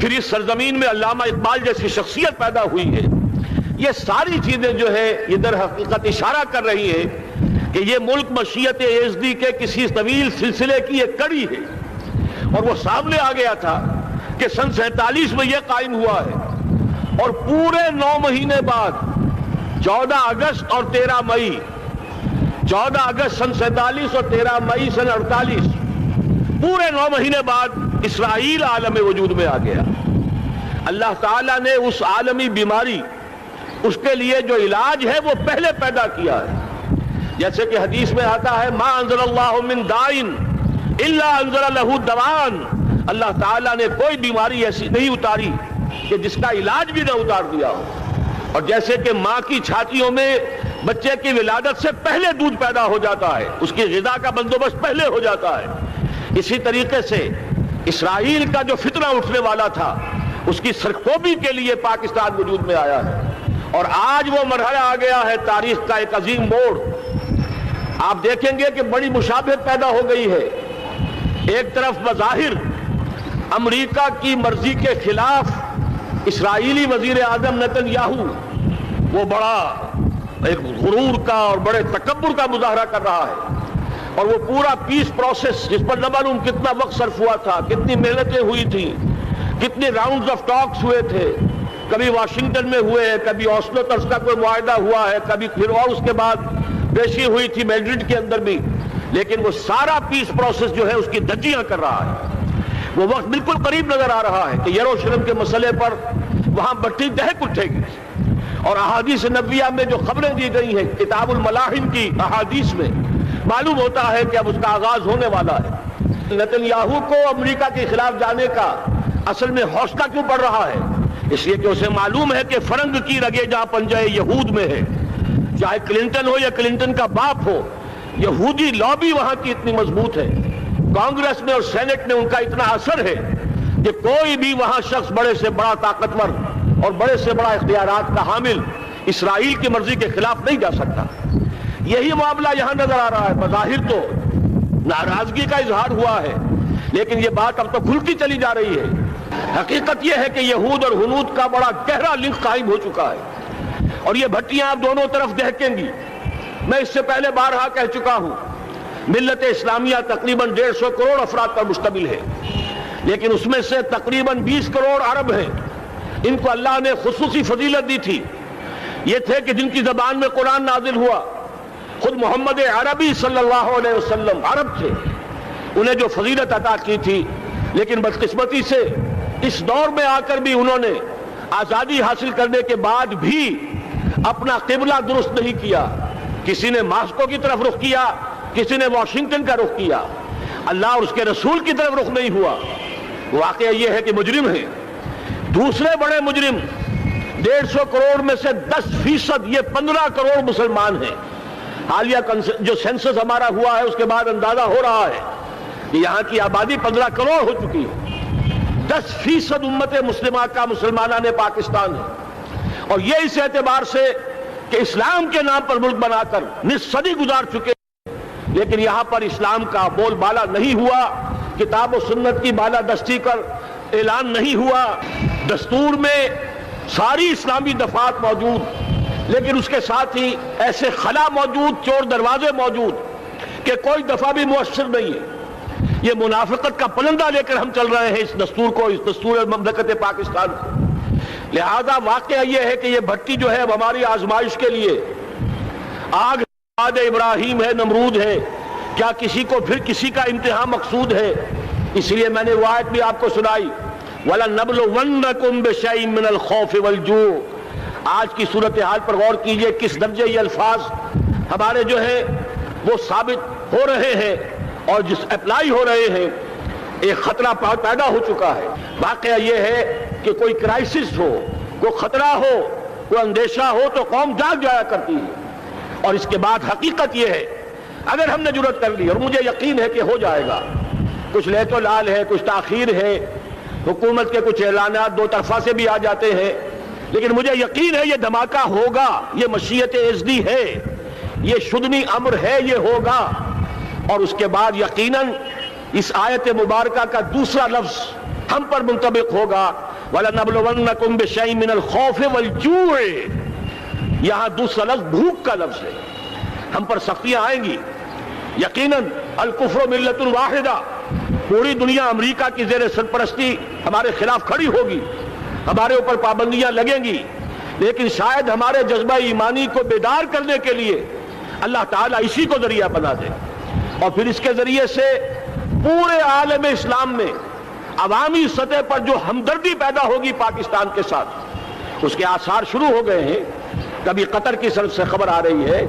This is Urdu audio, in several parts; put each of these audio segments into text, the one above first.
پھر اس سرزمین میں علامہ اقبال جیسی شخصیت پیدا ہوئی ہے. یہ ساری چیزیں جو ہے یہ در حقیقت اشارہ کر رہی ہیں کہ یہ ملک مشیت یزدی کے کسی طویل سلسلے کی ایک کڑی ہے. اور وہ سامنے آ گیا تھا کہ سن 47 میں یہ قائم ہوا ہے، اور پورے 9 مہینے بعد 14 اگست اور 13 مئی، 14 اگست سن 47 اور 13 مئی سن 48، پورے 9 مہینے بعد اسرائیل عالم وجود میں آ گیا. اللہ تعالیٰ نے اس عالمی بیماری، اس کے لیے جو علاج ہے وہ پہلے پیدا کیا ہے. جیسے کہ حدیث میں آتا ہے ما انزل اللہ من دائن الا انزل لہ دوان، اللہ تعالیٰ نے کوئی بیماری ایسی نہیں اتاری کہ جس کا علاج بھی نہ اتار دیا ہو. اور جیسے کہ ماں کی چھاتیوں میں بچے کی ولادت سے پہلے دودھ پیدا ہو جاتا ہے، اس کی غذا کا بندوبست پہلے ہو جاتا ہے، اسی طریقے سے اسرائیل کا جو فتنہ اٹھنے والا تھا اس کی سرکوبی کے لیے پاکستان وجود میں آیا ہے. اور آج وہ مرحلہ آ گیا ہے تاریخ کا ایک عظیم موڑ. آپ دیکھیں گے کہ بڑی مشابہت پیدا ہو گئی ہے. ایک طرف بظاہر امریکہ کی مرضی کے خلاف اسرائیلی وزیر اعظم نتن یاہو وہ بڑا ایک غرور کا اور بڑے تکبر کا مظاہرہ کر رہا ہے، اور وہ پورا پیس پروسیس جس پر نہ معلوم کتنا وقت صرف ہوا تھا، کتنی محنتیں ہوئی تھیں، کتنے راؤنڈز آف ٹاکس ہوئے تھے، کبھی واشنگٹن میں ہوئے، کبھی اوسلو طرز کا کوئی معاہدہ ہوا ہے، کبھی پھر اور اس کے بعد پیشی ہوئی تھی میڈرڈ کے اندر بھی، لیکن وہ سارا پیس پروسیس جو ہے اس کی دھجیاں کر رہا ہے. وہ وقت بالکل قریب نظر آ رہا ہے کہ یروشلم کے مسئلے پر وہاں بٹھی دہک اٹھے گی. اور احادیث نبویہ میں جو خبریں دی گئی ہیں کتاب الملاحم کی احادیث میں معلوم ہوتا ہے کہ اب اس کا آغاز ہونے والا ہے. نتن یاہو کو امریکہ کے خلاف جانے کا اصل میں حوصلہ کیوں پڑ رہا ہے؟ اس لیے کہ اسے معلوم ہے کہ فرنگ کی رگیں جہاں پنجہ یہود میں ہے، چاہے کلنٹن ہو یا کلنٹن کا باپ ہو، یہودی لابی وہاں کی اتنی مضبوط ہے، کانگریس میں اور سینٹ میں ان کا اتنا اثر ہے کہ کوئی بھی وہاں شخص بڑے سے بڑا طاقتور اور بڑے سے بڑا اختیارات کا حامل اسرائیل کی مرضی کے خلاف نہیں جا سکتا. یہی معاملہ یہاں نظر آ رہا ہے. بظاہر تو ناراضگی کا اظہار ہوا ہے، لیکن یہ بات اب تو کھلتی چلی جا رہی ہے. حقیقت یہ ہے کہ یہود اور ہنود کا بڑا گہرا لنک قائم ہو چکا ہے، اور یہ بھٹیاں اب دونوں طرف دہکیں گی. میں اس سے پہلے بارہا کہہ چکا ہوں ملت اسلامیہ تقریباً 150 کروڑ افراد پر مشتمل ہے، لیکن اس میں سے تقریباً 20 کروڑ عرب ہیں. ان کو اللہ نے خصوصی فضیلت دی تھی. یہ تھے کہ جن کی زبان میں قرآن نازل ہوا، خود محمد عربی صلی اللہ علیہ وسلم عرب تھے، انہیں جو فضیلت عطا کی تھی. لیکن بدقسمتی سے اس دور میں آ کر بھی انہوں نے آزادی حاصل کرنے کے بعد بھی اپنا قبلہ درست نہیں کیا. کسی نے ماسکو کی طرف رخ کیا، کسی نے واشنگٹن کا رخ کیا، اللہ اور اس کے رسول کی طرف رخ نہیں ہوا. واقعہ یہ ہے کہ مجرم ہیں. دوسرے بڑے مجرم 150 کروڑ میں سے 10% یہ 15 کروڑ مسلمان ہیں. حالیہ جو سینسس ہمارا ہوا ہے اس کے بعد اندازہ ہو رہا ہے کہ یہاں کی آبادی 15 کروڑ ہو چکی ہے. 10% امت مسلمہ کا مسلمانہ نے پاکستان ہے، اور یہ اس اعتبار سے کہ اسلام کے نام پر ملک بنا کر نصف صدی گزار چکے، لیکن یہاں پر اسلام کا بول بالا نہیں ہوا، کتاب و سنت کی بالادستی کر اعلان نہیں ہوا. دستور میں ساری اسلامی دفعات موجود، لیکن اس کے ساتھ ہی ایسے خلا موجود، چور دروازے موجود کہ کوئی دفعہ بھی مؤثر نہیں ہے. یہ منافقت کا پلندہ لے کر ہم چل رہے ہیں اس دستور کو، اس دستور مملکت پاکستان کو. لہذا واقعہ یہ ہے کہ یہ بھٹی جو ہے ہماری آزمائش کے لیے آگ آد ابراہیم ہے، نمرود ہے. کیا کسی کو پھر کسی کا امتحان مقصود ہے؟ اس لیے میں نے وہ آیت بھی آپ کو سنائی وَلَنَبْلُوَنَّكُمْ بِشَيْءٍ مِّنَ الْخَوْفِ وَالْجُوعِ. آج کی صورتحال پر غور کیجئے، کس درجے یہ الفاظ ہمارے جو ہے وہ ثابت ہو رہے ہیں اور جس اپلائی ہو رہے ہیں. ایک خطرہ پیدا ہو چکا ہے. واقعہ یہ ہے کہ کوئی کرائسس ہو، کوئی خطرہ ہو، کوئی اندیشہ ہو تو قوم جاگ جایا کرتی ہے. اور اس کے بعد حقیقت یہ ہے اگر ہم نے جرأت کر لی، اور مجھے یقین ہے کہ ہو جائے گا، کچھ لیت و لال ہے، کچھ تاخیر ہے، حکومت کے کچھ اعلانات دو طرفہ سے بھی آ جاتے ہیں، لیکن مجھے یقین ہے یہ دھماکہ ہوگا. یہ مشیت یزدی ہے، یہ شدنی امر ہے، یہ ہوگا. اور اس کے بعد یقیناً اس آیت مبارکہ کا دوسرا لفظ ہم پر منطبق ہوگا وَلَنَبْلُوَنَّكُمْ بِشَيْءٍ مِّنَ الْخَوْفِ وَالْجُوعِ، یہاں دوسرا لفظ بھوک کا لفظ ہے. ہم پر سختیاں آئیں گی یقیناً. الکفر ملت واحدہ، پوری دنیا امریکہ کی زیر سرپرستی ہمارے خلاف کھڑی ہوگی، ہمارے اوپر پابندیاں لگیں گی، لیکن شاید ہمارے جذبہ ایمانی کو بیدار کرنے کے لیے اللہ تعالیٰ اسی کو ذریعہ بنا دے، اور پھر اس کے ذریعے سے پورے عالم اسلام میں عوامی سطح پر جو ہمدردی پیدا ہوگی پاکستان کے ساتھ، اس کے آثار شروع ہو گئے ہیں. کبھی قطر کی طرف سے خبر آ رہی ہے،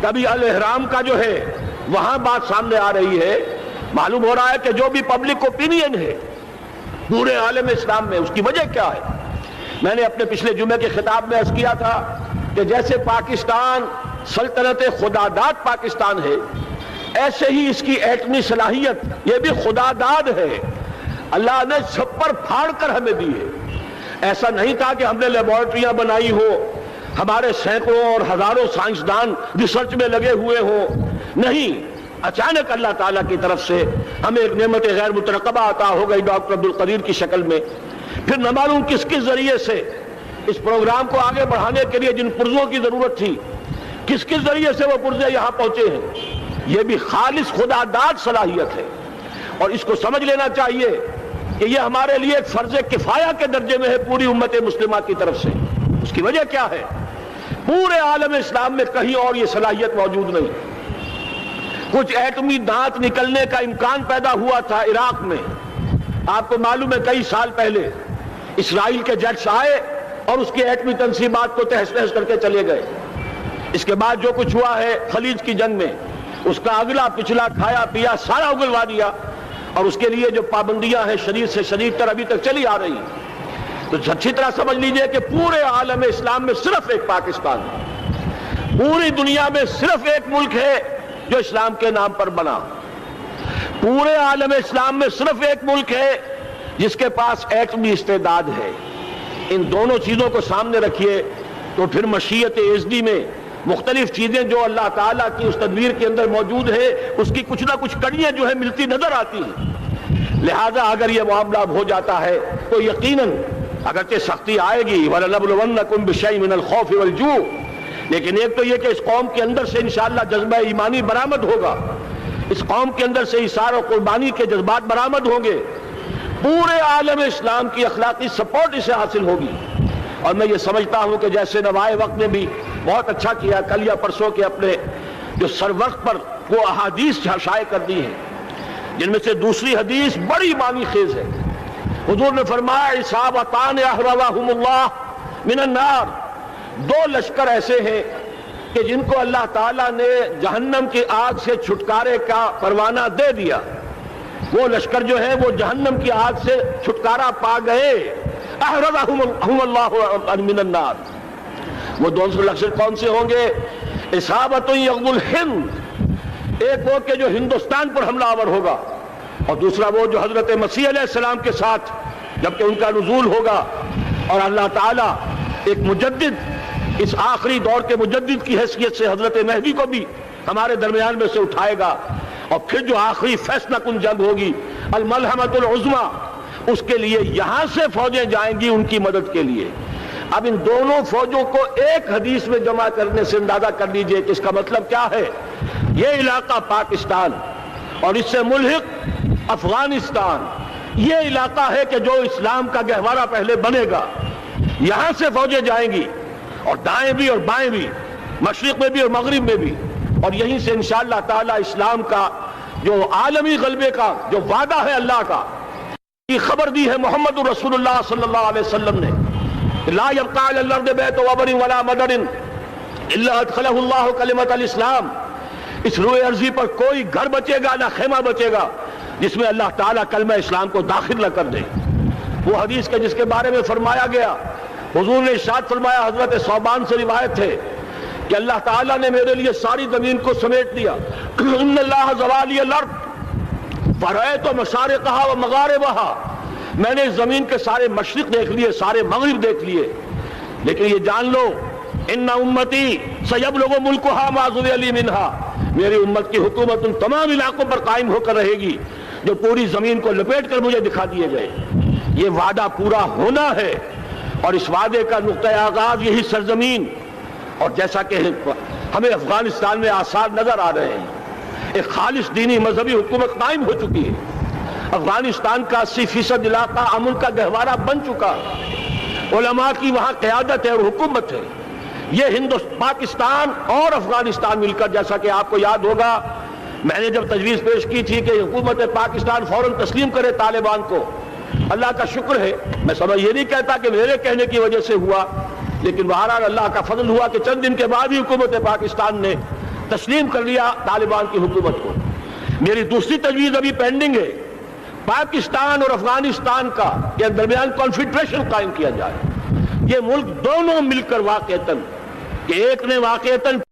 کبھی الاحرام کا جو ہے وہاں بات سامنے آ رہی ہے. معلوم ہو رہا ہے کہ جو بھی پبلک اوپینین ہے پورے عالم اسلام میں، اس کی وجہ کیا ہے؟ میں نے اپنے پچھلے جمعے کے خطاب میں عرض کیا تھا کہ جیسے پاکستان سلطنت خدا داد پاکستان ہے، ایسے ہی اس کی ایٹمی صلاحیت یہ بھی خدا داد ہے. اللہ نے چھپر پھاڑ کر ہمیں دی ہے. ایسا نہیں تھا کہ ہم نے لیبارٹریاں بنائی ہو، ہمارے سینکڑوں اور ہزاروں سائنسدان ریسرچ میں لگے ہوئے ہوں. نہیں، اچانک اللہ تعالیٰ کی طرف سے ہمیں ایک نعمت غیر مترقبہ عطا ہو گئی ڈاکٹر عبدالقدیر کی شکل میں. پھر نہ معلوم کس کس ذریعے سے اس پروگرام کو آگے بڑھانے کے لیے جن پرزوں کی ضرورت تھی، کس کس ذریعے سے وہ پرزے یہاں پہنچے ہیں. یہ بھی خالص خدا داد صلاحیت ہے، اور اس کو سمجھ لینا چاہیے کہ یہ ہمارے لیے ایک فرض کفایہ کے درجے میں ہے پوری امت مسلمہ کی طرف سے. اس کی وجہ کیا ہے؟ پورے عالم اسلام میں کہیں اور یہ صلاحیت موجود نہیں. کچھ ایٹمی دانت نکلنے کا امکان پیدا ہوا تھا عراق میں. آپ کو معلوم ہے کئی سال پہلے اسرائیل کے جیٹس آئے اور اس کی ایٹمی تنصیبات کو تہس نہس کر کے چلے گئے. اس کے بعد جو کچھ ہوا ہے خلیج کی جنگ میں، اس کا اگلا پچھلا کھایا پیا سارا اگلوا دیا، اور اس کے لیے جو پابندیاں ہیں شدید سے شدید تر ابھی تک چلی آ رہی ہیں. تو اچھی طرح سمجھ لیجئے کہ پورے عالم اسلام میں صرف ایک پاکستان ہے. پوری دنیا میں صرف ایک ملک ہے جو اسلام کے نام پر بنا. پورے عالم اسلام میں صرف ایک ملک ہے جس کے پاس ایٹمی استعداد ہے. ان دونوں چیزوں کو سامنے رکھیے تو پھر مشیت ازدی میں مختلف چیزیں جو اللہ تعالیٰ کی اس تدبیر کے اندر موجود ہے، اس کی کچھ نہ کچھ کڑیاں جو ہے ملتی نظر آتی ہیں. لہذا اگر یہ معاملہ ہو جاتا ہے تو یقیناً اگرچہ سختی آئے گی، وَلَنَبْلُوَنَّكُمْ بِشَيْءٍ مِّنَ الْخَوْفِ وَالْجُوعِ، لیکن ایک تو یہ کہ اس قوم کے اندر سے انشاءاللہ جذبہ ایمانی برآمد ہوگا، اس قوم کے اندر سے ایثار و قربانی کے جذبات برآمد ہوں گے، پورے عالم اسلام کی اخلاقی سپورٹ اسے حاصل ہوگی. اور میں یہ سمجھتا ہوں کہ جیسے نوائے وقت نے بھی بہت اچھا کیا، کل یا پرسوں کے اپنے جو سر وقت پر وہ احادیث شائع کر دی ہیں، جن میں سے دوسری حدیث بڑی معنی خیز ہے. حضور نے فرمایا اصابتان احرزہم اللہ من النار، دو لشکر ایسے ہیں کہ جن کو اللہ تعالیٰ نے جہنم کی آگ سے چھٹکارے کا پروانہ دے دیا. وہ لشکر جو ہے وہ جہنم کی آگ سے چھٹکارا پا گئے. احرزہم اللہ من النار. وہ دوسرے لشکر کون سے ہوں گے؟ اصابت یغزو الہند، ایک وہ کہ جو ہندوستان پر حملہ آور ہوگا، اور دوسرا وہ جو حضرت مسیح علیہ السلام کے ساتھ جبکہ ان کا نزول ہوگا، اور اللہ تعالیٰ ایک مجدد، اس آخری دور کے مجدد کی حیثیت سے حضرت مہدی کو بھی ہمارے درمیان میں سے اٹھائے گا. اور پھر جو آخری فیصلہ کن جنگ ہوگی الملحمۃ العظمیٰ، اس کے لیے یہاں سے فوجیں جائیں گی ان کی مدد کے لیے. اب ان دونوں فوجوں کو ایک حدیث میں جمع کرنے سے اندازہ کر لیجئے کہ اس کا مطلب کیا ہے. یہ علاقہ پاکستان اور اس سے ملحق افغانستان، یہ علاقہ ہے کہ جو اسلام کا گہوارہ پہلے بنے گا. یہاں سے فوجیں جائیں گی، اور دائیں بھی اور بائیں بھی، مشرق میں بھی اور مغرب میں بھی، اور یہیں سے انشاءاللہ تعالی اسلام کا جو عالمی غلبے کا جو وعدہ ہے اللہ کا، یہ خبر دی ہے محمد رسول اللہ صلی اللہ علیہ وسلم نے، لا يبقى على الارض بیت وبر ولا مدر الا ادخلہ اللہ کلمۃ الاسلام. اس روئے ارضی پر کوئی گھر بچے گا نہ خیمہ بچے گا جس میں اللہ تعالیٰ کلمہ اسلام کو داخل نہ کر دے. وہ حدیث کے جس کے بارے میں فرمایا گیا، حضور نے ارشاد فرمایا، حضرت ثوبان سے روایت ہے کہ اللہ تعالیٰ نے میرے لیے ساری زمین کو سمیٹ دیا. ان اللہ زوالی الارض فرأیت مشارقہا و مغاربہا، میں نے اس زمین کے سارے مشرق دیکھ لیے، سارے مغرب دیکھ لیے، لیکن یہ جان لو ان امتی سیبلغ ملکہا ما ذرئ لی منہا، میری امت کی حکومت ان تمام علاقوں پر قائم ہو کر رہے گی جو پوری زمین کو لپیٹ کر مجھے دکھا دیے گئے. یہ وعدہ پورا ہونا ہے، اور اس وعدے کا نقطۂ آغاز یہی سرزمین، اور جیسا کہ ہمیں افغانستان میں آثار نظر آ رہے ہیں، ایک خالص دینی مذہبی حکومت قائم ہو چکی ہے، افغانستان کا 80% علاقہ امن کا گہوارہ بن چکا، علماء کی وہاں قیادت ہے اور حکومت ہے۔ یہ پاکستان اور افغانستان مل کر، جیسا کہ آپ کو یاد ہوگا میں نے جب تجویز پیش کی تھی کہ حکومت پاکستان فوراً تسلیم کرے طالبان کو، اللہ کا شکر ہے، میں یہ نہیں کہتا کہ میرے کہنے کی وجہ سے ہوا، لیکن بہرحال اللہ کا فضل ہوا کہ چند دن کے بعد ہی حکومت پاکستان نے تسلیم کر لیا طالبان کی حکومت کو۔ میری دوسری تجویز ابھی پینڈنگ ہے، پاکستان اور افغانستان کا کے درمیان کانفیڈریشن قائم کیا جائے، یہ ملک دونوں مل کر واقعتاً کہ ایک نے واقعتاً